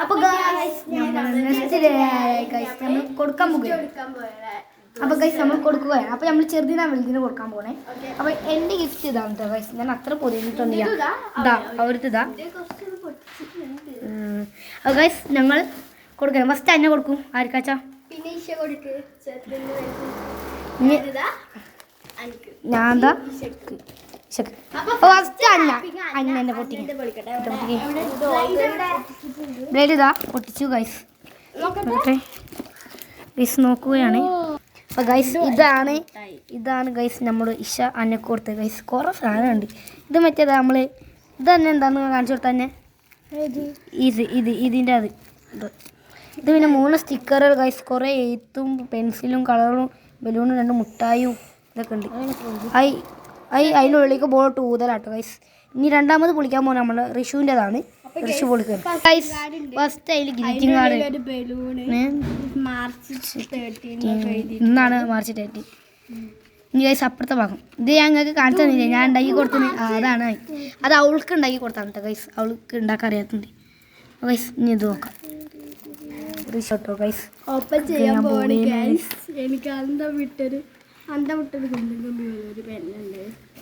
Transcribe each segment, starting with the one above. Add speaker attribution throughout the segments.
Speaker 1: അപ്പോൾ നമ്മൾ കൊടുക്കാൻ പോകുകയാണ്. അപ്പോൾ ഗൈസ് നമ്മൾ കൊടുക്കുകയാണ്. അപ്പോൾ നമ്മൾ ചെറുതിനാ വലുതിന് കൊടുക്കാൻ പോകണേ. അപ്പോൾ എൻ്റെ ഗിഫ്റ്റ് ഇതാണ് കേട്ടോ ഗൈസ്. ഞാൻ അത്ര പൊതിഞ്ഞിട്ടുണ്ട്. ഇതാ അവിടുത്തെ ഇതാ. അപ്പോൾ ഗൈസ് ഞങ്ങൾ കൊടുക്കണം. ഫസ്റ്റ് എന്നെ കൊടുക്കും. ആർക്കാച്ചാ ഞാൻ എന്താ ഫസ്റ്റ് അന്ന എന്നെ ബ്ലേഡ് ഇതാ പൊട്ടിച്ചു ഗൈസ്. ഗൈസ് നോക്കുകയാണ്. അപ്പോൾ ഗൈസ് ഇതാണ് ഗൈസ് നമ്മൾ ഇഷ അന്നക്ക് കൊടുത്തത് ഗൈസ്. കുറേ സാധനമുണ്ട്. ഇത് മറ്റേതാ നമ്മൾ ഇത് തന്നെ എന്താന്ന് കാണിച്ചു കൊടുത്താൽ തന്നെ ഇതിൻ്റെ അത് ഇത് പിന്നെ 3 സ്റ്റിക്കറുകൾ ഗൈസ്. കുറേ എഴുത്തും പെൻസിലും കളറും ബലൂണും 2 മുട്ടായും ഇതൊക്കെ ഉണ്ട്. അതിനുള്ളിലേക്ക് ബോട്ട് ഊതലാട്ടോ ഗൈസ്. ഇനി രണ്ടാമത് പൊളിക്കാൻ പോകുന്നത് നമ്മൾ റിഷുവിൻ്റെതാണ്. റിഷു പൊളിക്കുക ഗൈസ്. ഫസ്റ്റ് അതിൽ ഗ്രീറ്റിംഗ് കാർഡ് ഇന്നാണ് മാർച്ച് 13. ഇനി ഗൈസ് അപ്പുറത്തെ ഭാഗം ഇത് ഞങ്ങൾക്ക് കാണിച്ചു തന്നില്ലേ, ഞാൻ ഉണ്ടാക്കി കൊടുത്തത്. അതാണ് അത് അവൾക്ക് ഉണ്ടാക്കി കൊടുത്താണ് കേട്ടോ ഗൈസ്. അവൾക്ക് ഉണ്ടാക്കാൻ അറിയാത്തുണ്ട് ഗൈസ്. ഇനി ഇത് നോക്കാം. റിഷോട്ടോ ഗൈസ്
Speaker 2: ഓപ്പൺ ചെയ്യാൻ പോവാണ് ഗൈസ്. എനിക്ക്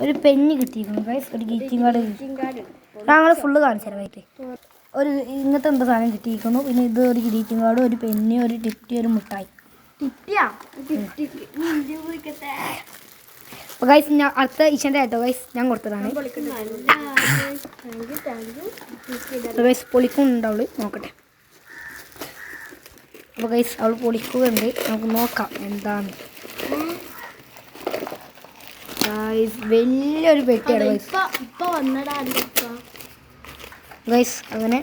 Speaker 1: ഒരു പെന്ന് കിട്ടിയിരിക്കുന്നു ഗൈസ്. ഒരു ഗ്രീറ്റിംഗ് കാർഡ് ഞങ്ങൾ ഫുള്ള് കാണിച്ചു തരാം. വൈറ്റ് ഒരു ഇങ്ങനത്തെ എന്താ സാധനം കിട്ടിയിരിക്കുന്നു. പിന്നെ ഇത് ഒരു ഗ്രീറ്റിംഗ് കാർഡ്, ഒരു പെന്ന്, ഒരു ടിപ്റ്റി, ഒരു മുട്ടായി. അപ്പോൾ ഗൈസ് ഞാൻ അടുത്ത ഇഷൻ്റെ ആയിട്ടോ ഗൈസ് ഞാൻ കൊടുത്തതാണ്. ഗൈസ് പൊളിക്കുന്നുണ്ട് നോക്കട്ടെ. അപ്പോൾ ഗൈസ് അവൾ പൊളിക്കുകയുണ്ട്. നമുക്ക് നോക്കാം എന്താണ്. വലിയൊരു പെട്ടിയാണ് ഗൈസ്. ഗൈസ് അങ്ങനെ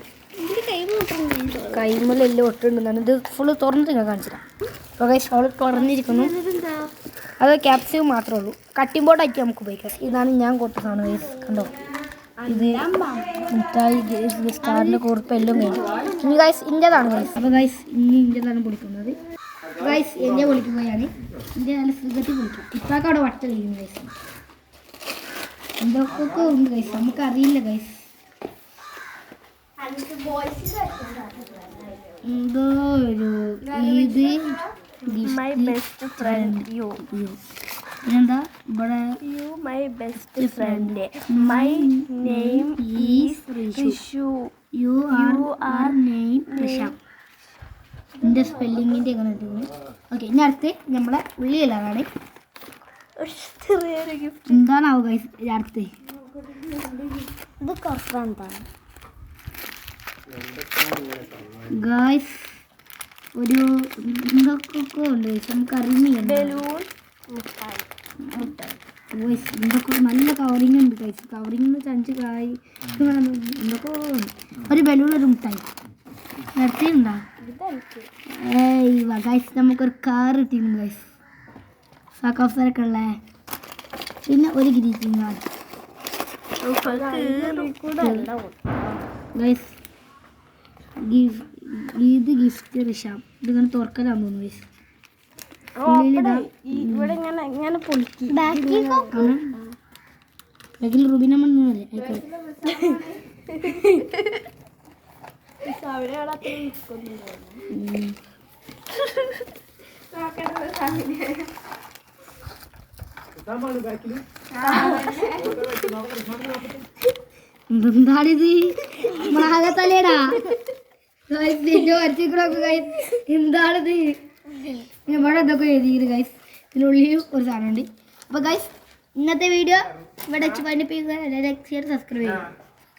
Speaker 1: കൈമലെല്ലാം ഒട്ടുണ്ടെന്നാണ്. ഇത് ഫുള്ള് തുറന്നിട്ട് ഞാൻ കാണിച്ചില്ല. അപ്പോൾ ഗൈസ് അവൾ തുറന്നിരിക്കുന്നു. അത് ക്യാപ്സ്യൂൾ മാത്രമേ ഉള്ളൂ. കട്ടിംഗ് ബോർഡാക്കി നമുക്ക് ഉപയോഗിക്കാം. ഇതാണ് ഞാൻ കൊടുത്ത സാധനം ഗൈസ്. കണ്ടോ ഇത് മിഠായി സ്റ്റാറിൻ്റെ കുറിപ്പ് എല്ലാം കഴിഞ്ഞു. ഇനി ഗൈസ് ഇൻ്റെതാണ് ഗൈസ്. അപ്പോൾ ഗൈസ് ഇനി ഇൻ്റെതാണ് പൊളിക്കുന്നത് ഗൈസ്. എന്നെ പൊളിക്കുകയാണ്. എൻ്റെ നല്ല സുഖത്തിൽ പൊളിക്കാം. ഇപ്പൊക്കെ അവിടെ വട്ട കഴിയുന്നു ഗൈസ്. എന്തൊക്കെ ഉണ്ട് ഗൈസ് നമുക്കറിയില്ല ഗൈസ്. എന്തോ ഒരു ഇത്
Speaker 2: മൈ ബെസ്റ്റ് ഫ്രണ്ട് യു.
Speaker 1: ഇതെന്താ ഇവിടെ
Speaker 2: my best friend. My name is Rishu.
Speaker 1: You are name Risha. എൻ്റെ സ്പെല്ലിങ്ങിൻ്റെ എങ്ങനെ ഇട്ടുണ്ട്. ഓക്കെ ഇനി അടുത്ത് നമ്മളെ ഉള്ളിലാണ്.
Speaker 2: ചെറിയൊരു ഗിഫ്റ്റ്
Speaker 1: എന്താണാവും ഗൈസ് അടുത്ത്.
Speaker 2: ഇത് കുറച്ചെന്താണ്
Speaker 1: ഗൈസ് ഒരു എന്തൊക്കെ ഉണ്ട് ഗൈസ് നമുക്കറിയില്ല.
Speaker 2: ബലൂൺ മുട്ടായി
Speaker 1: ഗൈസ് എന്തൊക്കെ നല്ല കവറിങ് ഉണ്ട് ഗൈസ്. കവറിങ് 5 കായ് എന്തൊക്കെ ഉണ്ട്. ഒരു ബലൂൺ ഒരു മുട്ടായി നിർത്തിയിട്ടുണ്ടോ. ഗൈസ് നമുക്കൊരു കാർ കിട്ടിയിരുന്നു ഗൈസ്. സാക്കോഫ്സറൊക്കെ ഉള്ളേ. പിന്നെ ഒരു ഗ്രീറ്റിംഗ് കാർഡ് ഗൈസ്. ഇത് ഗിഫ്റ്റ് റിഷാം. ഇതിങ്ങനെ തുറക്കലാന്ന് തോന്നുന്നു ഗൈസ്. ബാക്കിൽ റുബിനമ്മല്ലേ ആയിക്കോട്ടെ. എന്താണിത് മാകത്തലേടാ. എന്താണിത് ഇവിടെ എന്തൊക്കെ എഴുതിയത് ഗൈസ്. ഇതിനുള്ളിൽ ഒരു സാധനമുണ്ട്. അപ്പോൾ ഗൈസ് ഇന്നത്തെ വീഡിയോ ഇവിടെ വെച്ച് പണിപ്പിക്കുക. സബ്സ്ക്രൈബ് ചെയ്യുക.